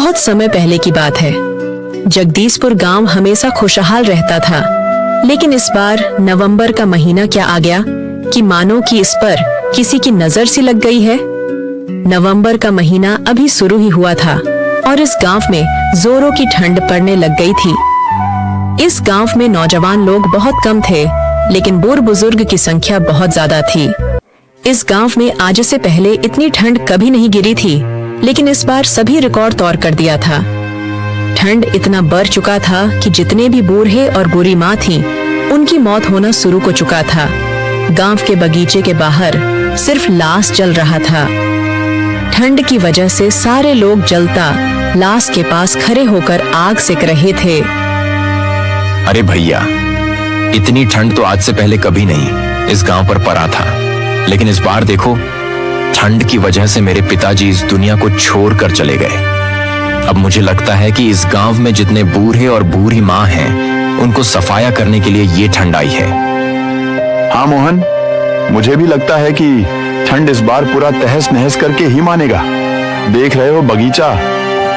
बहुत समय पहले की बात है। जगदीशपुर गांव हमेशा खुशहाल रहता था, लेकिन इस बार नवंबर का महीना क्या आ गया कि मानो कि इस पर किसी की नजर सी लग गई है। नवंबर का महीना अभी शुरू ही हुआ था और इस गांव में जोरों की ठंड पड़ने लग गई थी। इस गांव में नौजवान लोग बहुत कम थे, लेकिन बूढ़ बुजुर्ग की संख्या बहुत ज्यादा थी। इस गांव में आज से पहले इतनी ठंड कभी नहीं गिरी थी, लेकिन इस बार सभी रिकॉर्ड तोड़ कर दिया था। ठंड इतना बढ़ चुका था कि जितने भी बूढ़े और बूढ़ी माँ थीं, उनकी मौत होना शुरू हो चुका था। गांव के बगीचे के बाहर सिर्फ लाश जल रहा था। ठंड की वजह से सारे लोग जलता लाश के पास खड़े होकर आग सेक रहे थे। अरे भैया, इतनी ठंड तो आज से पहले कभी नहीं इस गांव पर पड़ा था, लेकिन इस बार देखो, ठंड की वजह से मेरे पिताजी इस दुनिया को छोड़कर चले गए। अब मुझे लगता है कि इस गांव में जितने बूढ़े और बूढ़ी माँ हैं, उनको सफाया करने के लिए ये ठंड आई है। हाँ मोहन, मुझे भी लगता है कि ठंड इस बार पूरा तहस नहस करके ही मानेगा। देख रहे हो, बगीचा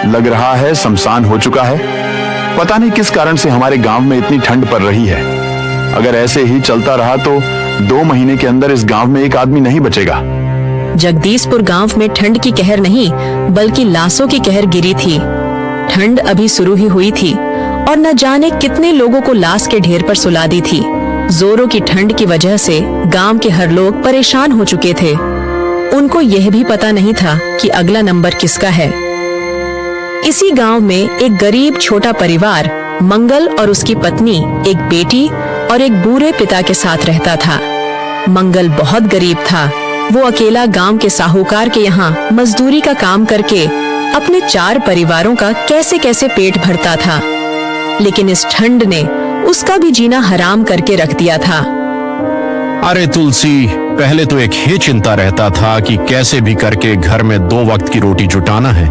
लग रहा है शमशान हो चुका है। पता नहीं किस कारण से हमारे गांव में इतनी ठंड पड़ रही है। अगर ऐसे ही चलता रहा तो 2 महीने के अंदर इस गांव में एक आदमी नहीं बचेगा। जगदीशपुर गांव में ठंड की कहर नहीं, बल्कि लाशों की कहर गिरी थी। ठंड अभी शुरू ही हुई थी और न जाने कितने लोगों को लाश के ढेर पर सुला दी थी। जोरों की ठंड की वजह से गांव के हर लोग परेशान हो चुके थे। उनको यह भी पता नहीं था कि अगला नंबर किसका है। इसी गांव में एक गरीब छोटा परिवार मंगल और उसकी पत्नी, एक बेटी और एक बूढ़े पिता के साथ रहता था। मंगल बहुत गरीब था। वो अकेला गांव के साहूकार के यहाँ मजदूरी का काम करके अपने 4 परिवारों का कैसे कैसे पेट भरता था, लेकिन इस ठंड ने उसका भी जीना हराम करके रख दिया था। अरे तुलसी, पहले तो एक ही चिंता रहता था कि कैसे भी करके घर में 2 वक्त की रोटी जुटाना है,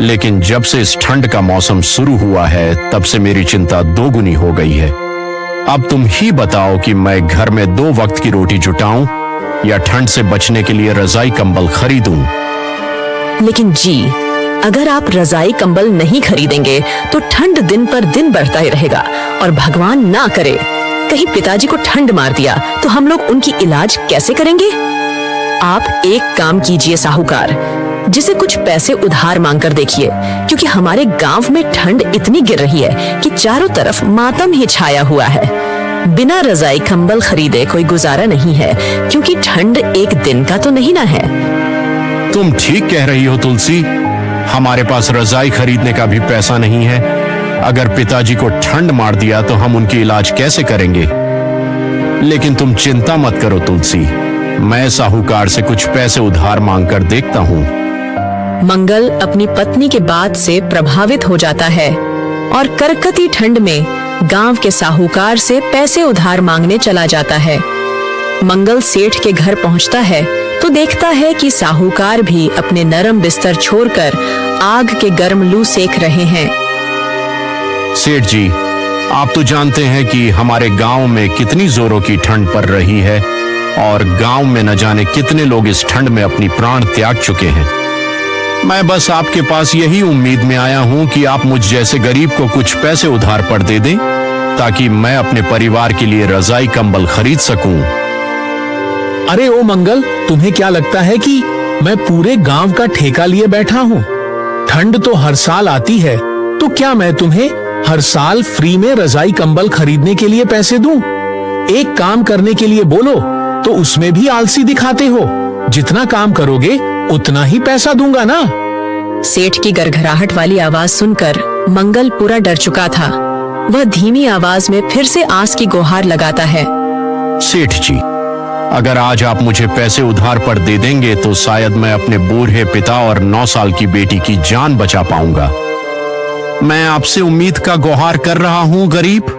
लेकिन जब से इस ठंड का मौसम शुरू हुआ है, तब से मेरी चिंता 2 गुनी हो गई है। अब तुम ही बताओ कि मैं घर में 2 वक्त की रोटी जुटाऊं या ठंड से बचने के लिए रजाई कंबल खरीदूं। लेकिन जी, अगर आप रजाई कंबल नहीं खरीदेंगे तो ठंड दिन पर दिन बढ़ता ही रहेगा, और भगवान ना करे कहीं पिताजी को ठंड मार दिया तो हम लोग उनकी इलाज कैसे करेंगे। आप एक काम कीजिए साहूकार, जिसे कुछ पैसे उधार मांग कर देखिए, क्योंकि हमारे गांव में ठंड इतनी गिर रही है कि चारों तरफ मातम ही छाया हुआ है। बिना रजाई कंबल खरीदे कोई गुजारा नहीं है, क्योंकि ठंड एक दिन का तो नहीं ना है। तुम ठीक कह रही हो तुलसी, हमारे पास रजाई खरीदने का भी पैसा नहीं है। अगर पिताजी को ठंड मार दिया तो हम उनकी इलाज कैसे करेंगे। लेकिन तुम चिंता मत करो तुलसी, मैं साहूकार से कुछ पैसे उधार मांग कर देखता हूँ। मंगल अपनी पत्नी के बात से प्रभावित हो जाता है और कड़कती ठंड में गांव के साहूकार से पैसे उधार मांगने चला जाता है। मंगल सेठ के घर पहुंचता है तो देखता है कि साहूकार भी अपने नरम बिस्तर छोड़कर आग के गर्म लू सेक रहे हैं। सेठ जी, आप तो जानते हैं कि हमारे गांव में कितनी जोरों की ठंड पड़ रही है और गांव में न जाने कितने लोग इस ठंड में अपनी प्राण त्याग चुके हैं। मैं बस आपके पास यही उम्मीद में आया हूं कि आप मुझ जैसे गरीब को कुछ पैसे उधार पर दे दें, ताकि मैं अपने परिवार के लिए रजाई कंबल खरीद सकूं। अरे ओ मंगल, तुम्हें क्या लगता है कि मैं पूरे गांव का ठेका लिए बैठा हूँ? ठंड तो हर साल आती है, तो क्या मैं तुम्हें हर साल फ्री में रजाई कंबल खरीदने के लिए पैसे दूं? एक काम करने के लिए बोलो तो उसमें भी आलसी दिखाते हो। जितना काम करोगे उतना ही पैसा दूंगा ना। सेठ की गड़गड़ाहट वाली आवाज सुनकर मंगल पूरा डर चुका था। वह धीमी आवाज में फिर से आस की गुहार लगाता है। सेठ जी, अगर आज आप मुझे पैसे उधार पर दे देंगे तो शायद मैं अपने बूढ़े पिता और 9 साल की बेटी की जान बचा पाऊंगा। मैं आपसे उम्मीद का गुहार कर रहा हूं गरीब,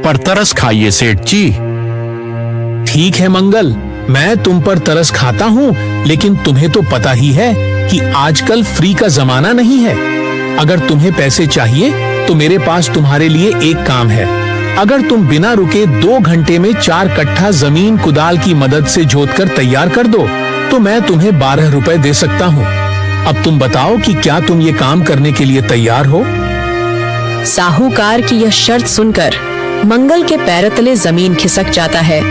पर तरस खाइए सेठ जी। ठीक है मंगल, मैं तुम पर तरस खाता हूँ, लेकिन तुम्हें तो पता ही है कि आजकल फ्री का जमाना नहीं है। अगर तुम्हें पैसे चाहिए तो मेरे पास तुम्हारे लिए एक काम है। अगर तुम बिना रुके 2 घंटे में 4 कट्ठा जमीन कुदाल की मदद से जोतकर तैयार कर दो तो मैं तुम्हें 12 रुपए दे सकता हूँ। अब तुम बताओ कि क्या तुम ये काम करने के लिए तैयार हो? साहूकार की यह शर्त सुनकर मंगल के पैर तले जमीन खिसक जाता है,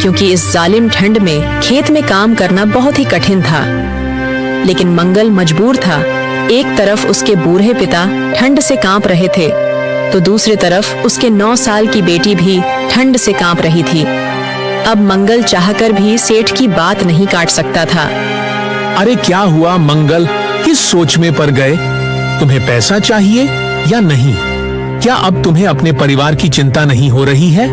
क्योंकि इस जालिम ठंड में खेत में काम करना बहुत ही कठिन था। लेकिन मंगल मजबूर था। एक तरफ उसके बूढ़े पिता ठंड से कांप रहे थे, तो दूसरी तरफ उसके 9 साल की बेटी भी ठंड से कांप रही थी। अब मंगल चाहकर भी सेठ की बात नहीं काट सकता था। अरे क्या हुआ मंगल, किस सोच में पड़ गए? तुम्हें पैसा चाहिए या नहीं? क्या अब तुम्हें अपने परिवार की चिंता नहीं हो रही है?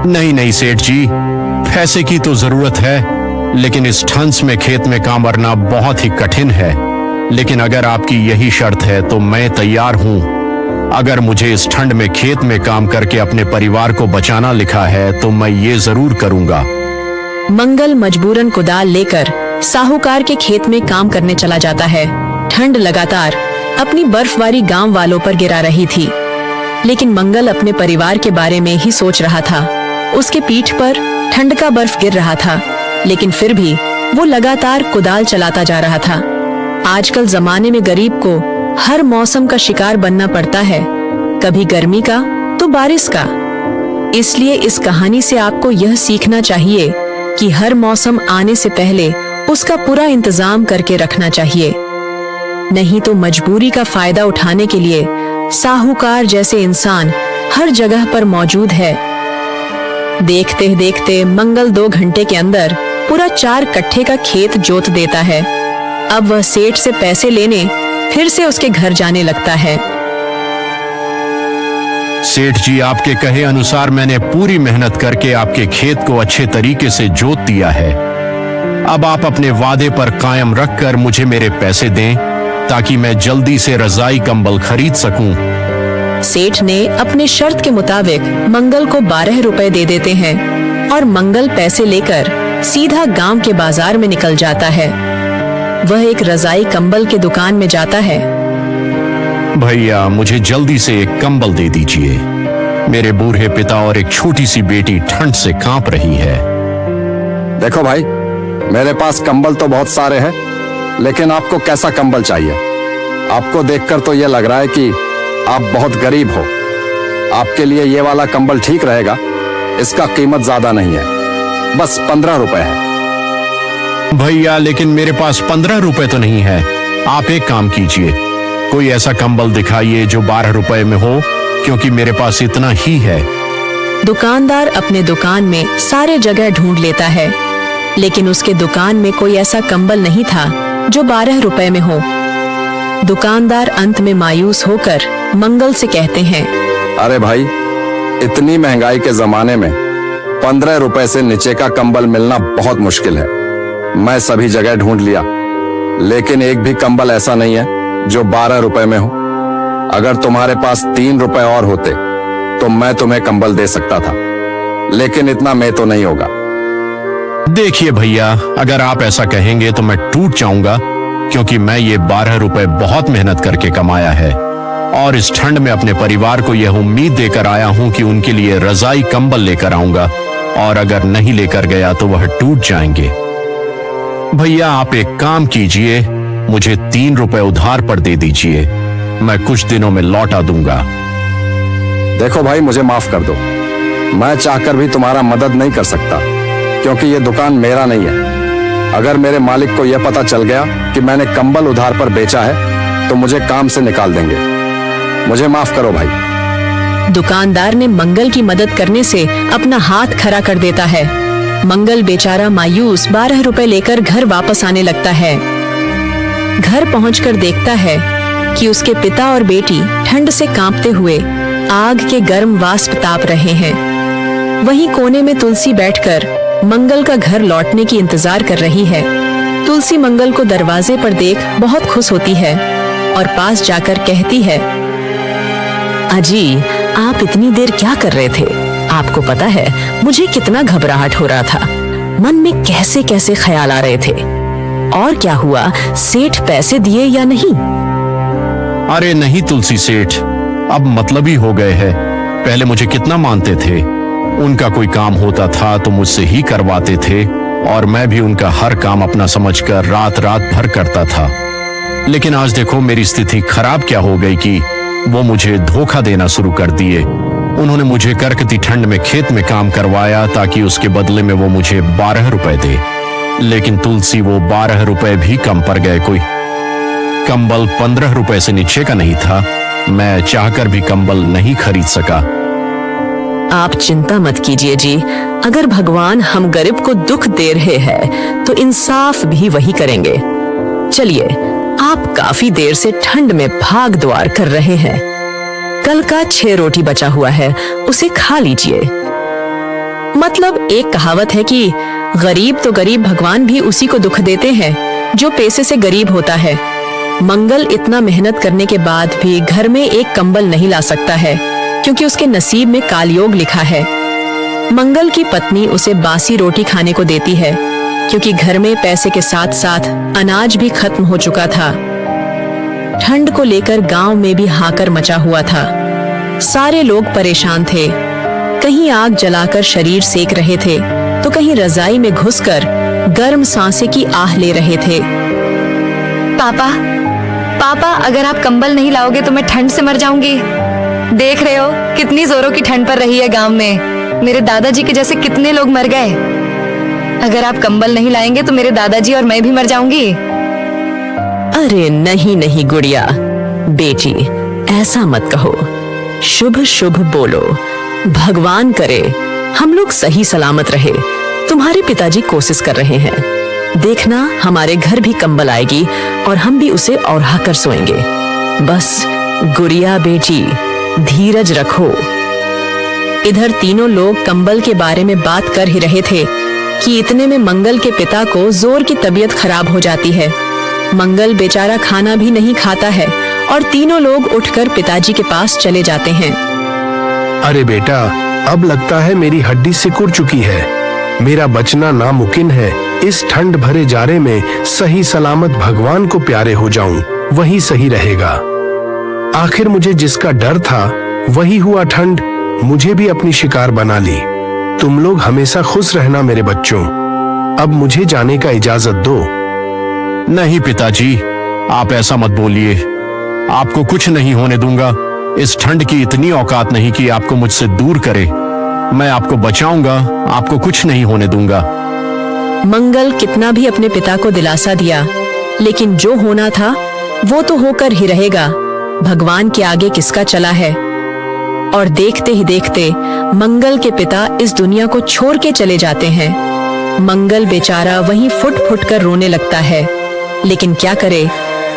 नहीं नहीं सेठ जी, पैसे की तो जरूरत है, लेकिन इस ठंड में खेत में काम करना बहुत ही कठिन है। लेकिन अगर आपकी यही शर्त है तो मैं तैयार हूं। अगर मुझे इस ठंड में खेत में काम करके अपने परिवार को बचाना लिखा है तो मैं ये जरूर करूंगा। मंगल मजबूरन कुदाल लेकर साहूकार के खेत में काम करने चला जाता है। ठंड लगातार अपनी बर्फबारी गांव वालों पर गिरा रही थी, लेकिन मंगल अपने परिवार के बारे में ही सोच रहा था। उसके पीठ पर ठंड का बर्फ गिर रहा था, लेकिन फिर भी वो लगातार कुदाल चलाता जा रहा था। आजकल जमाने में गरीब को हर मौसम का शिकार बनना पड़ता है, कभी गर्मी का तो बारिश का। इसलिए इस कहानी से आपको यह सीखना चाहिए कि हर मौसम आने से पहले उसका पूरा इंतजाम करके रखना चाहिए, नहीं तो मजबूरी का फायदा उठाने के लिए साहूकार जैसे इंसान हर जगह पर मौजूद है। देखते देखते मंगल 2 घंटे के अंदर पूरा 4 कट्ठे का खेत जोत देता है। अब वह सेठ से पैसे लेने फिर से उसके घर जाने लगता है। सेठ जी, आपके कहे अनुसार मैंने पूरी मेहनत करके आपके खेत को अच्छे तरीके से जोत दिया है। अब आप अपने वादे पर कायम रखकर मुझे मेरे पैसे दें, ताकि मैं जल्दी से रजाई कंबल खरीद सकूं। सेठ ने अपने शर्त के मुताबिक मंगल को 12 रुपए दे देते हैं और मंगल पैसे लेकर सीधा गांव के बाजार में निकल जाता है। वह एक रजाई कंबल के दुकान में जाता है। भैया, मुझे जल्दी से एक कंबल दे दीजिए। मेरे बूढ़े पिता और एक छोटी सी बेटी ठंड से कांप रही है। देखो भाई, मेरे पास कंबल तो बहुत सारे हैं, लेकिन आपको कैसा कंबल चाहिए? आपको देखकर तो यह लग रहा है कि आप बहुत गरीब हो। आपके लिए ये वाला कंबल ठीक रहेगा। इसका कीमत ज्यादा नहीं है, बस 15 रुपए है। भैया, लेकिन मेरे पास 15 रुपए तो नहीं है। आप एक काम कीजिए, कोई ऐसा कंबल दिखाइए जो 12 रुपए में हो, क्योंकि मेरे पास इतना ही है। दुकानदार अपने दुकान में सारे जगह ढूंढ लेता है, लेकिन उसके दुकान में कोई ऐसा कंबल नहीं था जो 12 रुपए में हो। दुकानदार अंत में मायूस होकर मंगल से कहते हैं, अरे भाई, इतनी महंगाई के जमाने में 15 रुपए से नीचे का कंबल मिलना बहुत मुश्किल है। मैं सभी जगह ढूंढ लिया, लेकिन एक भी कंबल ऐसा नहीं है जो 12 रुपए में हो। अगर तुम्हारे पास 3 रुपए और होते तो मैं तुम्हें कंबल दे सकता था, लेकिन इतना में तो नहीं होगा। देखिए भैया, अगर आप ऐसा कहेंगे तो मैं टूट जाऊंगा, क्योंकि मैं ये 12 रुपए बहुत मेहनत करके कमाया है और इस ठंड में अपने परिवार को यह उम्मीद देकर आया हूं कि उनके लिए रजाई कंबल लेकर आऊंगा, और अगर नहीं लेकर गया तो वह टूट जाएंगे। भैया, आप एक काम कीजिए, मुझे 3 रुपए उधार पर दे दीजिए। मैं कुछ दिनों में लौटा दूंगा। देखो भाई, मुझे माफ कर दो। मैं चाहकर भी तुम्हारा मदद नहीं कर सकता, क्योंकि ये दुकान मेरा नहीं है। अगर मेरे मालिक को यह पता चल गया कि मैंने कंबल उधार पर बेचा है तो मुझे काम से निकाल देंगे। मुझे माफ करो भाई। दुकानदार ने मंगल की मदद करने से अपना हाथ खड़ा कर देता है। मंगल बेचारा मायूस 12 रुपए लेकर घर वापस आने लगता है। घर पहुंचकर देखता है कि उसके पिता और बेटी ठंड से कांपते हुए आग के गर्म वाष्प ताप रहे हैं। वहीं कोने में तुलसी बैठकर मंगल का घर लौटने की इंतजार कर रही है। तुलसी मंगल को दरवाजे पर देख बहुत खुश होती है और पास जाकर कहती है, अजी, आप इतनी देर क्या कर रहे थे? आपको पता है मुझे कितना घबराहट हो रहा था। मन में कैसे कैसे ख्याल आ रहे थे। और क्या हुआ, सेठ पैसे दिए या नहीं? अरे नहीं तुलसी सेठ, अब मतलबी हो गए हैं। पहले मुझे कितना मानते थे। उनका कोई काम होता था तो मुझसे ही करवाते थे, और मैं भी उनका हर काम अपना समझकर रात रात भर करता था। लेकिन आज देखो मेरी स्थिति खराब क्या हो गई कि वो मुझे धोखा देना शुरू कर दिए। उन्होंने मुझे कड़कती ठंड में खेत में काम करवाया ताकि उसके बदले में वो मुझे 12 रुपए दे, लेकिन तुलसी वो 12 रुपए भी कम पड़ गए। कोई कंबल 15 रुपए से नीचे का नहीं था। मैं चाहकर भी कंबल नहीं खरीद सका। आप चिंता मत कीजिए जी, अगर भगवान हम गरीब को दुख दे रहे हैं तो इंसाफ भी वही करेंगे। चलिए, आप काफी देर से ठंड में भाग दौड़ कर रहे हैं। कल का 6 रोटी बचा हुआ है, उसे खा लीजिए। मतलब एक कहावत है कि गरीब तो गरीब, भगवान भी उसी को दुख देते हैं जो पैसे से गरीब होता है। मंगल इतना मेहनत करने के बाद भी घर में एक कंबल नहीं ला सकता है क्योंकि उसके नसीब में कालयोग लिखा है। मंगल की पत्नी उसे बासी रोटी खाने को देती है क्योंकि घर में पैसे के साथ साथ अनाज भी खत्म हो चुका था। ठंड को लेकर गांव में भी हाकर मचा हुआ था। सारे लोग परेशान थे, कहीं आग जलाकर शरीर सेक रहे थे तो कहीं रजाई में घुसकर गर्म सांसें की आह ले रहे थे। पापा, अगर आप कंबल नहीं लाओगे तो मैं ठंड से मर जाऊंगी। देख रहे हो कितनी जोरों की ठंड पड़ रही है गांव में। मेरे दादाजी के जैसे कितने लोग मर गए। अगर आप कंबल नहीं लाएंगे तो मेरे दादाजी और मैं भी मर जाऊंगी। अरे नहीं गुड़िया, बेटी ऐसा मत कहो, शुभ शुभ बोलो। भगवान करे हम लोग सही सलामत रहे। तुम्हारे पिताजी कोशिश कर रहे हैं, देखना हमारे घर भी कंबल आएगी और हम भी उसे ओढ़ा कर सोएंगे। बस गुड़िया बेटी धीरज रखो। इधर तीनों लोग कंबल के बारे में बात कर ही रहे थे कि इतने में मंगल के पिता को जोर की तबीयत खराब हो जाती है। मंगल बेचारा खाना भी नहीं खाता है और तीनों लोग उठकर पिताजी के पास चले जाते हैं। अरे बेटा, अब लगता है मेरी हड्डी सिकुड़ चुकी है। मेरा बचना नामुमकिन है। इस ठंड भरे जाड़े में सही सलामत भगवान को प्यारे हो जाऊं, वही सही रहेगा। आखिर मुझे जिसका डर था वही हुआ। ठंड मुझे भी अपनी शिकार बना ली। तुम लोग हमेशा खुश रहना मेरे बच्चों। अब मुझे जाने का इजाजत दो। नहीं पिताजी, आप ऐसा मत बोलिए। आपको कुछ नहीं होने दूंगा। इस ठंड की इतनी औकात नहीं कि आपको मुझसे दूर करे। मैं आपको बचाऊंगा, आपको कुछ नहीं होने दूंगा। मंगल कितना भी अपने पिता को दिलासा दिया, लेकिन जो होना था वो तो होकर ही रहेगा। भगवान के आगे किसका चला है। और देखते ही देखते मंगल के पिता इस दुनिया को छोड़ के चले जाते हैं। मंगल बेचारा वहीं फुट फुट कर रोने लगता है, लेकिन क्या करे,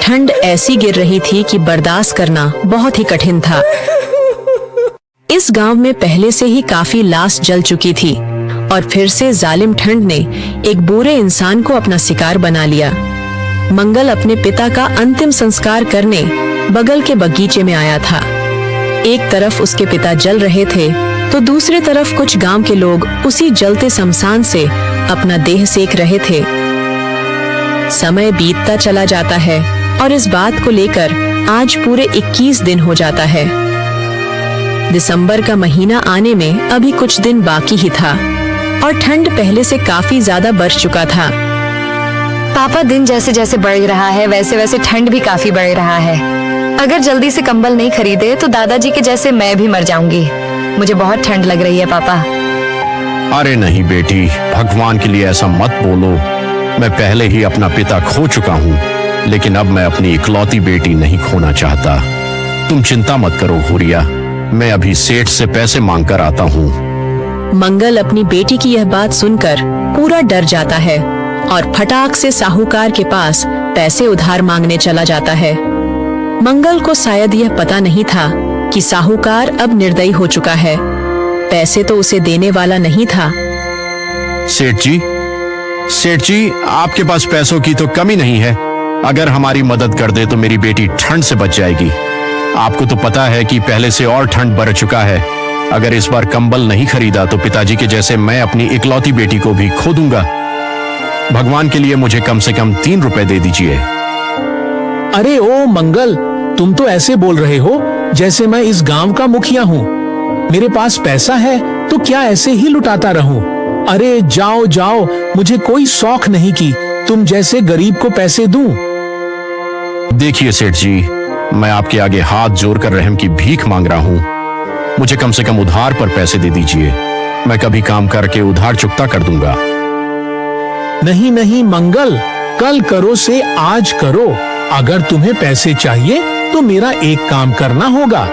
ठंड ऐसी गिर रही थी कि बर्दाश्त करना बहुत ही कठिन था। इस गांव में पहले से ही काफी लाश जल चुकी थी और फिर से जालिम ठंड ने एक बुरे इंसान को अपना शिकार बना लिया। मंगल अपने पिता का अंतिम संस्कार करने बगल के बगीचे में आया था। एक तरफ उसके पिता जल रहे थे तो दूसरी तरफ कुछ गांव के लोग उसी जलते शमशान से अपना देह सेक रहे थे। समय बीतता चला जाता है और इस बात को लेकर आज पूरे 21 दिन हो जाता है। दिसंबर का महीना आने में अभी कुछ दिन बाकी ही था और ठंड पहले से काफी ज्यादा बढ़ चुका था। पापा, दिन जैसे जैसे बढ़ रहा है वैसे वैसे ठंड भी काफी बढ़ रहा है। अगर जल्दी से कंबल नहीं खरीदे तो दादाजी के जैसे मैं भी मर जाऊंगी। मुझे बहुत ठंड लग रही है पापा। अरे नहीं बेटी, भगवान के लिए ऐसा मत बोलो। मैं पहले ही अपना पिता खो चुका हूँ, लेकिन अब मैं अपनी इकलौती बेटी नहीं खोना चाहता। तुम चिंता मत करो हुरिया, मैं अभी सेठ से पैसे मांग कर आता हूँ। मंगल अपनी बेटी की यह बात सुनकर पूरा डर जाता है और फटाक से साहूकार के पास पैसे उधार मांगने चला जाता है। मंगल को शायद यह पता नहीं था कि साहूकार अब निर्दयी हो चुका है। पैसे तो उसे देने वाला नहीं था। सेठ जी, आपके पास पैसों की तो कमी नहीं है। अगर हमारी मदद कर दे तो मेरी बेटी ठंड से बच जाएगी। आपको तो पता है कि पहले से और ठंड बढ़ चुका है। अगर इस बार कंबल नहीं खरीदा तो पिताजी के जैसे मैं अपनी इकलौती बेटी को भी खो दूंगा। भगवान के लिए मुझे कम से कम 3 रुपए दे दीजिए। अरे ओ मंगल, तुम तो ऐसे बोल रहे हो जैसे मैं इस गांव का मुखिया हूँ। मेरे पास पैसा है तो क्या ऐसे ही लुटाता रहूं? अरे जाओ जाओ, मुझे कोई शौक नहीं कि तुम जैसे गरीब को पैसे दूं। देखिए सेठ जी, मैं आपके आगे हाथ जोड़कर रहम की भीख मांग रहा हूं। मुझे कम से कम उधार पर पैसे दे दीजिए। मैं कभी काम करके उधार चुकता कर दूंगा। नहीं नहीं मंगल, कल करो से आज करो। अगर तुम्हें पैसे चाहिए तो मेरा एक काम करना होगा।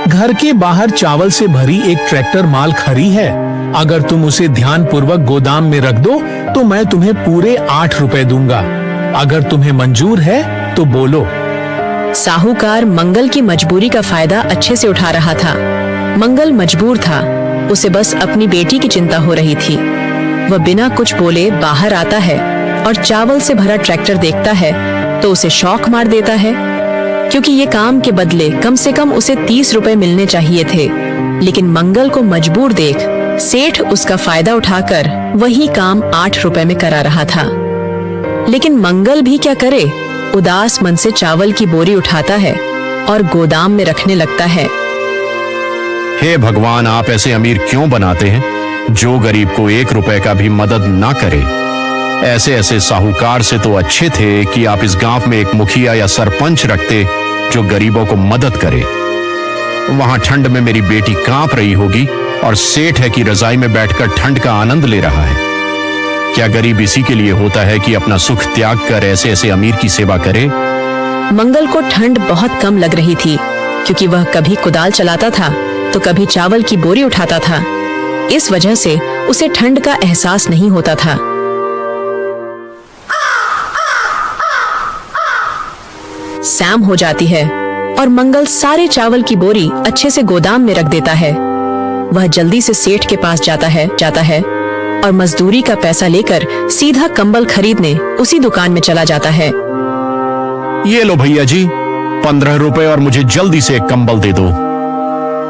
घर के बाहर चावल से भरी एक ट्रैक्टर माल खड़ी है। अगर तुम उसे ध्यानपूर्वक गोदाम में रख दो तो मैं तुम्हें पूरे 8 रुपए दूंगा। अगर तुम्हें मंजूर है तो बोलो। साहूकार मंगल की मजबूरी का फायदा अच्छे से उठा रहा था। मंगल मजबूर था, उसे बस अपनी बेटी की चिंता हो रही थी। वह बिना कुछ बोले बाहर आता है और चावल से भरा ट्रैक्टर देखता है तो उसे शौक मार देता है, क्योंकि ये काम के बदले कम से कम उसे 30 रुपए मिलने चाहिए थे। लेकिन मंगल को मजबूर देख सेठ उसका फायदा उठाकर वही काम 8 रुपए में करा रहा था। लेकिन मंगल भी क्या करे, उदास मन से चावल की बोरी उठाता है और गोदाम में रखने लगता है। हे भगवान, आप ऐसे अमीर क्यों बनाते हैं जो गरीब को 1 रुपए का भी मदद ना करे। ऐसे ऐसे साहूकार से तो अच्छे थे कि आप इस गांव में एक मुखिया या सरपंच रखते जो गरीबों को मदद करे। वहां ठंड में मेरी बेटी कांप रही होगी और सेठ है कि रजाई में बैठकर ठंड का आनंद ले रहा है। क्या गरीब इसी के लिए होता है कि अपना सुख त्याग कर ऐसे ऐसे अमीर की सेवा करे। मंगल को ठंड बहुत कम लग रही थी, क्योंकि वह कभी कुदाल चलाता था तो कभी चावल की बोरी उठाता था। इस वजह से उसे ठंड का एहसास नहीं होता था। शाम हो जाती है और मंगल सारे चावल की बोरी अच्छे से गोदाम में रख देता है। वह जल्दी से सेठ के पास जाता है और मजदूरी का पैसा लेकर सीधा कंबल खरीदने उसी दुकान में चला जाता है। ये लो भैया जी, 15 रुपए और मुझे जल्दी से एक कंबल दे दो।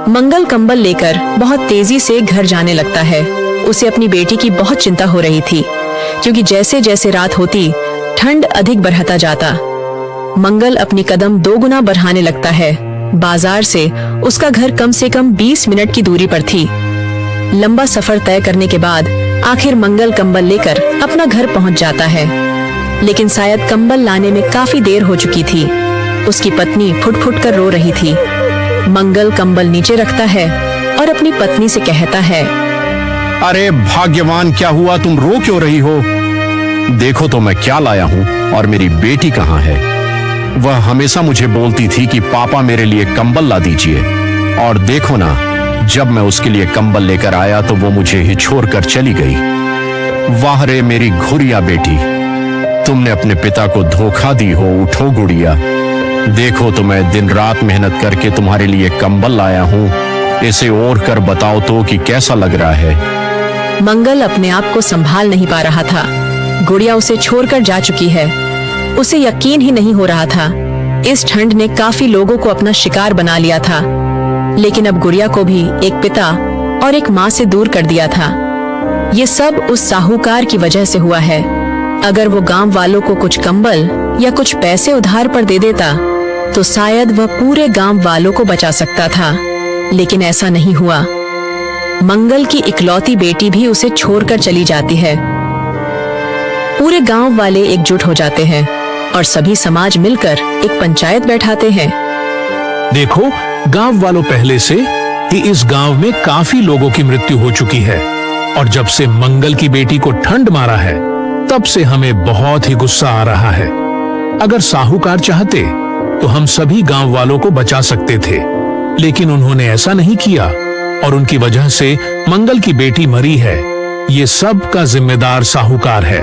मंगल कंबल लेकर बहुत तेजी से घर जाने लगता है। उसे अपनी बेटी की बहुत चिंता हो रही थी, क्योंकि जैसे जैसे रात होती ठंड अधिक बढ़ता जाता। मंगल अपनी कदम 2 गुना बढ़ाने लगता है। बाजार से उसका घर कम से कम 20 मिनट की दूरी पर थी। लंबा सफर तय करने के बाद आखिर मंगल कंबल लेकर अपना घर पहुंच जाता है। लेकिन शायद कंबल लाने में काफी देर हो चुकी थी। उसकी पत्नी फुट-फुट कर रो रही थी। मंगल कंबल नीचे रखता है और अपनी पत्नी से कहता है, अरे भाग्यवान, क्या हुआ, तुम रो क्यों रही हो? देखो तो मैं क्या लाया हूं और मेरी बेटी कहाँ है। वह हमेशा मुझे बोलती थी कि पापा मेरे लिए कंबल ला दीजिए, और देखो ना, जब मैं उसके लिए कंबल लेकर आया तो वो मुझे ही छोड़कर चली गई। वाह रे मेरी घुरिया बेटी, तुमने अपने पिता को धोखा दी हो। उठो गुड़िया, देखो तो मैं दिन रात मेहनत करके तुम्हारे लिए कंबल लाया हूँ। इसे ओढ़ कर बताओ तो कि कैसा लग रहा है। मंगल अपने आप को संभाल नहीं पा रहा था। गुड़िया उसे छोड़कर जा चुकी है। उसे यकीन ही नहीं हो रहा था। इस ठंड ने काफी लोगों को अपना शिकार बना लिया था, लेकिन अब गुड़िया को भी एक पिता और एक माँ से दूर कर दिया था। ये सब उस साहूकार की वजह से हुआ है। अगर वो गांव वालों को कुछ कंबल या कुछ पैसे उधार पर दे देता तो शायद वह पूरे गांव वालों को बचा सकता था, लेकिन ऐसा नहीं हुआ। मंगल की इकलौती बेटी भी उसे छोड़कर चली जाती है। पूरे गांव वाले एकजुट हो जाते हैं और सभी समाज मिलकर एक पंचायत बैठाते हैं। देखो, गांव वालों, पहले से ही इस गांव में काफी लोगों की मृत्यु हो चुकी है, और जब से मंगल की बेटी को ठंड मारा है तब से हमें बहुत ही गुस्सा आ रहा है। अगर साहूकार चाहते तो हम सभी गांव वालों को बचा सकते थे, लेकिन उन्होंने ऐसा नहीं किया और उनकी वजह से मंगल की बेटी मरी है। ये सब का जिम्मेदार साहूकार है।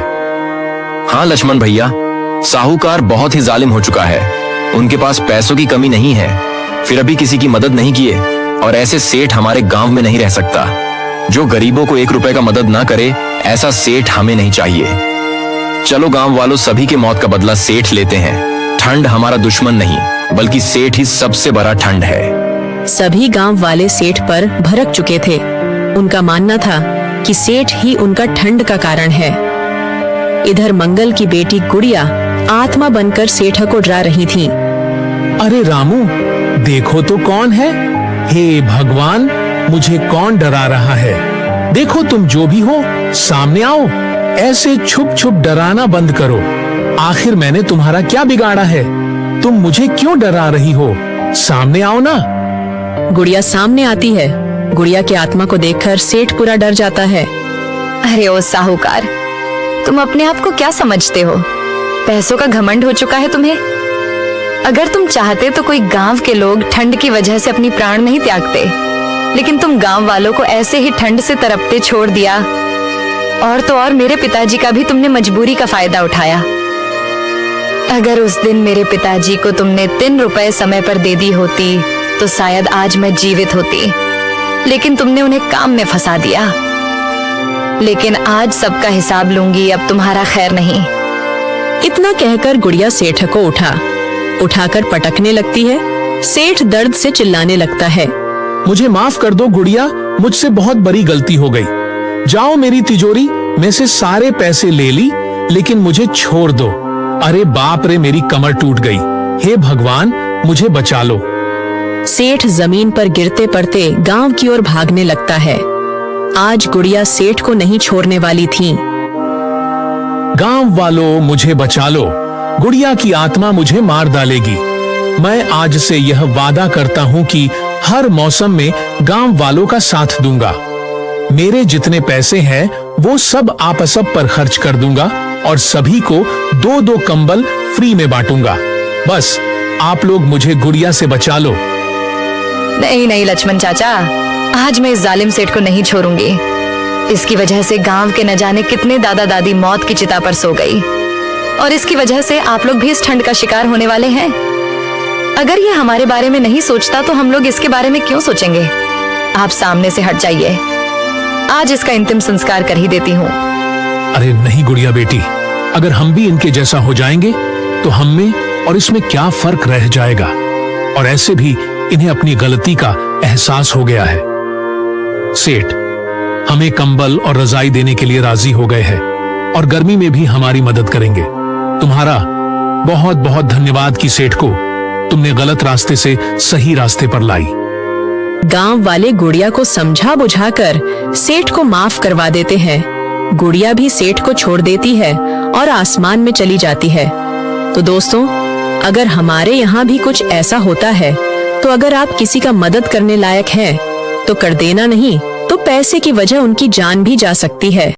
हाँ लक्ष्मण भैया, साहूकार बहुत ही जालिम हो चुका है। उनके पास पैसों की कमी नहीं है, फिर अभी किसी की मदद नहीं किए, और ऐसे सेठ हमारे गांव में नहीं रह सकता। जो गरीबों को 1 रुपए का मदद ना करे, ऐसा सेठ हमें नहीं चाहिए। चलो गांव वालों, सभी के मौत का बदला सेठ लेते हैं। ठंड हमारा दुश्मन नहीं, बल्कि सेठ ही सबसे बड़ा ठंड है। सभी गांव वाले सेठ पर भड़क चुके थे। उनका मानना था कि सेठ ही उनका ठंड का कारण है। इधर मंगल की बेटी गुड़िया आत्मा बनकर सेठ को डरा रही थी। अरे रामू, देखो तो कौन है। हे भगवान, मुझे कौन डरा रहा है। देखो, तुम जो भी हो सामने आओ। ऐसे छुप छुप डराना बंद करो। आखिर मैंने तुम्हारा क्या बिगाड़ा है? तुम मुझे क्यों डरा रही हो? सामने आओ ना। गुड़िया सामने आती है। गुड़िया की आत्मा को देखकर सेठ पूरा डर जाता है। अरे ओ साहूकार, तुम अपने आप को क्या समझते हो? पैसों का घमंड हो चुका है तुम्हें। अगर तुम चाहते तो कोई गांव के लोग ठंड की वजह से अपनी प्राण नहीं त्यागते, लेकिन तुम गांव वालों को ऐसे ही ठंड से तरपते छोड़ दिया। और तो और मेरे पिताजी का भी तुमने मजबूरी का फायदा उठाया। अगर उस दिन मेरे पिताजी को तुमने 3 रुपए समय पर दे दी होती तो शायद आज मैं जीवित होती, लेकिन तुमने उन्हें काम में फंसा दिया। लेकिन आज सबका हिसाब लूंगी, अब तुम्हारा खैर नहीं। इतना कहकर गुड़िया सेठ को उठाकर पटकने लगती है। सेठ दर्द से चिल्लाने लगता है। मुझे माफ कर दो गुड़िया, मुझसे बहुत बड़ी गलती हो गई। जाओ, मेरी तिजोरी में से सारे पैसे ले ली, लेकिन मुझे छोड़ दो। अरे बाप रे, मेरी कमर टूट गई। हे भगवान, मुझे बचा लो। सेठ जमीन पर गिरते पड़ते गांव की ओर भागने लगता है। आज गुड़िया सेठ को नहीं छोड़ने वाली थी। गांव वालों, मुझे बचा लो। गुड़िया की आत्मा मुझे मार डालेगी। मैं आज से यह वादा करता हूँ कि हर मौसम में गांव वालों का साथ दूंगा। मेरे जितने पैसे हैं वो सब आपसब पर खर्च कर दूंगा और सभी को 2-2 कंबल फ्री में बांटूंगा। बस आप लोग मुझे गुड़िया से बचा लो। नहीं नहीं लक्ष्मण चाचा, आज मैं इस जालिम सेठ को नहीं छोड़ूंगी। इसकी वजह से गांव के न जाने कितने दादा दादी मौत की चिता पर सो गई, और इसकी वजह से आप लोग भी इस ठंड का शिकार होने वाले हैं। अगर ये हमारे बारे में नहीं सोचता तो हम लोग इसके बारे में क्यों सोचेंगे? आप सामने से हट जाइए, आज इसका अंतिम संस्कार कर ही देती हूँ। अरे नहीं गुड़िया बेटी, अगर हम भी इनके जैसा हो जाएंगे तो हम में और इसमें क्या फर्क रह जाएगा? और ऐसे भी इन्हें अपनी गलती का एहसास हो गया है। सेठ हमें कंबल और रजाई देने के लिए राजी हो गए हैं और गर्मी में भी हमारी मदद करेंगे। तुम्हारा बहुत बहुत धन्यवाद कि सेठ को तुमने गलत रास्ते से सही रास्ते पर लाई। गांव वाले गुड़िया को समझा बुझाकर सेठ को माफ करवा देते हैं। गुड़िया भी सेठ को छोड़ देती है और आसमान में चली जाती है। तो दोस्तों, अगर हमारे यहाँ भी कुछ ऐसा होता है तो अगर आप किसी का मदद करने लायक हैं तो कर देना नहीं तो पैसे की वजह उनकी जान भी जा सकती है।